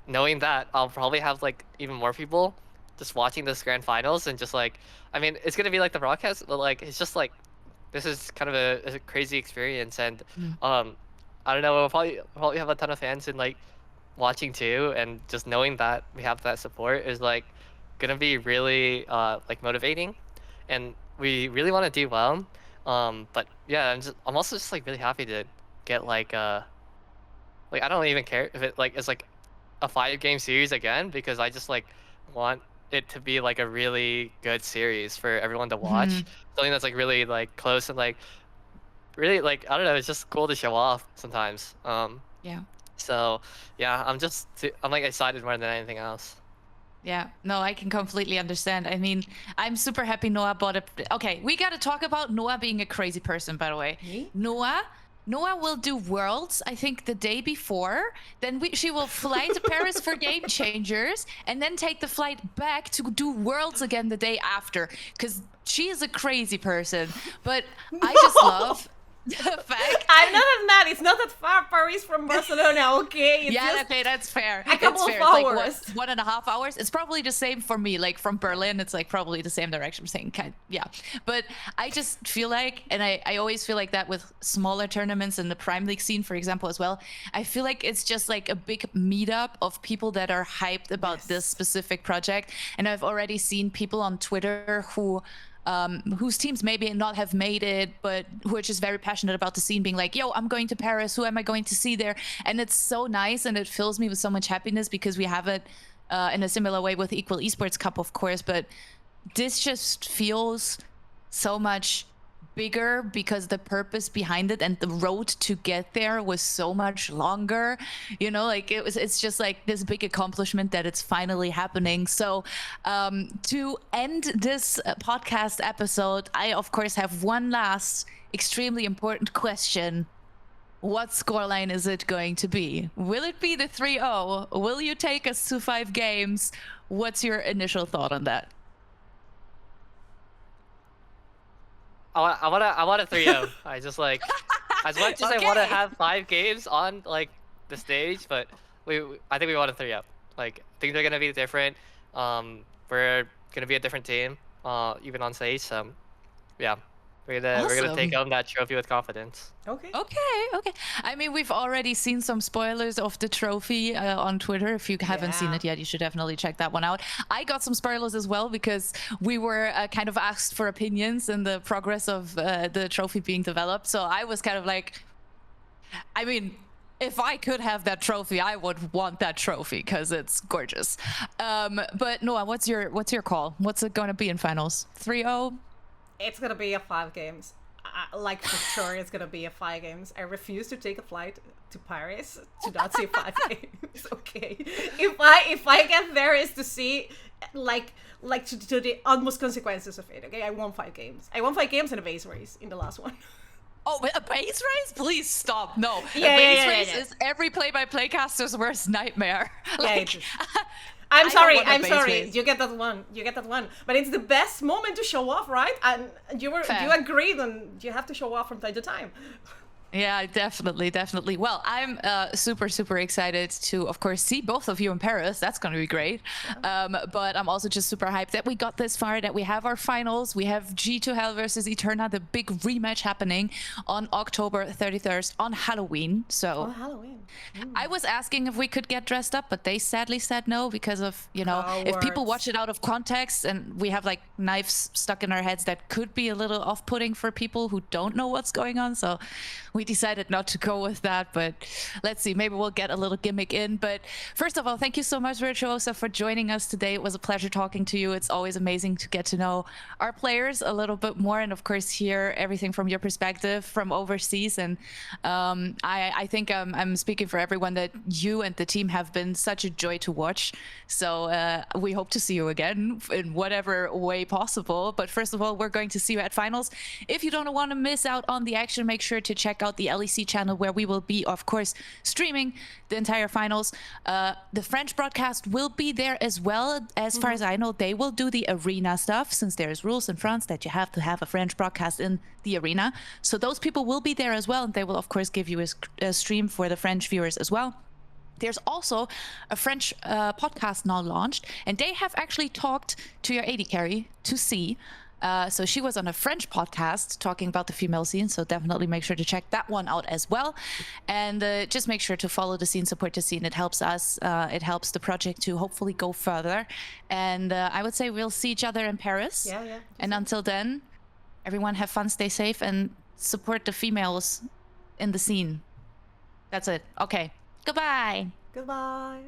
knowing that I'll probably have even more people just watching this grand finals, and just I mean, it's gonna be the broadcast, but it's just this is kind of a crazy experience, and I don't know, we'll probably have a ton of fans in watching too, and just knowing that we have that support is gonna be really motivating, and we really want to do well. But yeah, I'm also just really happy to get I don't even care if it is a 5-game series again, because I just want it to be a really good series for everyone to watch. Something that's really close and really I don't know, it's just cool to show off sometimes. So yeah, I'm excited more than anything else. Yeah, no, I can completely understand. I mean, I'm super happy Noa bought it. Okay, we got to talk about Noa being a crazy person, by the way. Noa will do Worlds, I think, the day before. Then she will fly to Paris for Game Changers, and then take the flight back to do Worlds again the day after. Because she is a crazy person. But I just love the fact... I'm not that mad. It's not that far, Paris from Barcelona, okay? It's okay, that's fair. A couple of hours. It's 1.5 hours. It's probably the same for me. From Berlin, it's probably the same direction. I'm saying, but I just feel and I always feel that with smaller tournaments in the Prime League scene, for example, as well. I feel it's just a big meetup of people that are hyped about this specific project. And I've already seen people on Twitter whose teams maybe not have made it, but who are just very passionate about the scene, being yo, I'm going to Paris, who am I going to see there? And it's so nice, and it fills me with so much happiness, because we have it in a similar way with Equal Esports Cup, of course, but this just feels so much bigger because the purpose behind it and the road to get there was so much longer, it's just this big accomplishment that it's finally happening. So to end this podcast episode, I of course have one last extremely important question. What scoreline is it going to be? Will it be the 3-0? Will you take us to 5 games? What's your initial thought on that? I want a 3-0. I just as much as I want to have 5 games on the stage, but I think we want a 3-0. Like things are gonna be different. We're gonna be a different team, even on stage. So yeah, we're gonna take Awesome. home that trophy with confidence. Okay. Okay. I mean, we've already seen some spoilers of the trophy on Twitter. If you haven't seen Yeah. it yet, you should definitely check that one out. I got some spoilers as well because we were kind of asked for opinions in the progress of the trophy being developed. So I was kind of like, I mean, if I could have that trophy, I would want that trophy because it's gorgeous. But Noah, what's your call? What's it going to be in finals? 3-0? It's gonna be a 5 games. Like for sure, it's gonna be a 5 games. I refuse to take a flight to Paris to not see 5 games. Okay, if I get there is to see like to the utmost consequences of it. Okay, I won 5 games. I won 5 games in a base race in the last one. Oh, a base race? Please stop. No. Yeah, a base yeah, race yeah. is every play-by-play caster's worst nightmare. Yeah, Like, it is. I'm I don't sorry. want a I'm base sorry. race. You get that one. You get that one. But it's the best moment to show off, right? And you Fair. agreed, and you have to show off from time to time. Yeah, definitely. Well, I'm super excited to, of course, see both of you in Paris. That's going to be great. But I'm also just super hyped that we got this far, that we have our finals. We have G2 Hell versus Eterna, the big rematch happening on October 31st on Halloween. So Oh, Halloween. I was asking if we could get dressed up, but they sadly said no because of, if people Cowards. watch it out of context and we have like knives stuck in our heads, that could be a little off-putting for people who don't know what's going on. So we decided not to go with that, but let's see, maybe we'll get a little gimmick in. But first of all, thank you so much, Virtuosa, for joining us today. It was a pleasure talking to you. It's always amazing to get to know our players a little bit more, and of course hear everything from your perspective from overseas. And I think I'm speaking for everyone that you and the team have been such a joy to watch. So we hope to see you again in whatever way possible. But first of all, we're going to see you at finals. If you don't want to miss out on the action, make sure to check out the LEC channel, where we will be, of course, streaming the entire finals. The French broadcast will be there as well. As far as I know, they will do the arena stuff, since there's rules in France that you have to have a French broadcast in the arena. So those people will be there as well, and they will, of course, give you a stream for the French viewers as well. There's also a French podcast now launched, and they have actually talked to your AD carry, to see. So she was on a French podcast talking about the female scene, so definitely make sure to check that one out as well. And just make sure to follow the scene, support the scene. It helps us, it helps the project to hopefully go further. And I would say we'll see each other in Paris. Yeah. And until then, everyone have fun, stay safe, and support the females in the scene. That's it. Okay. Goodbye. Goodbye.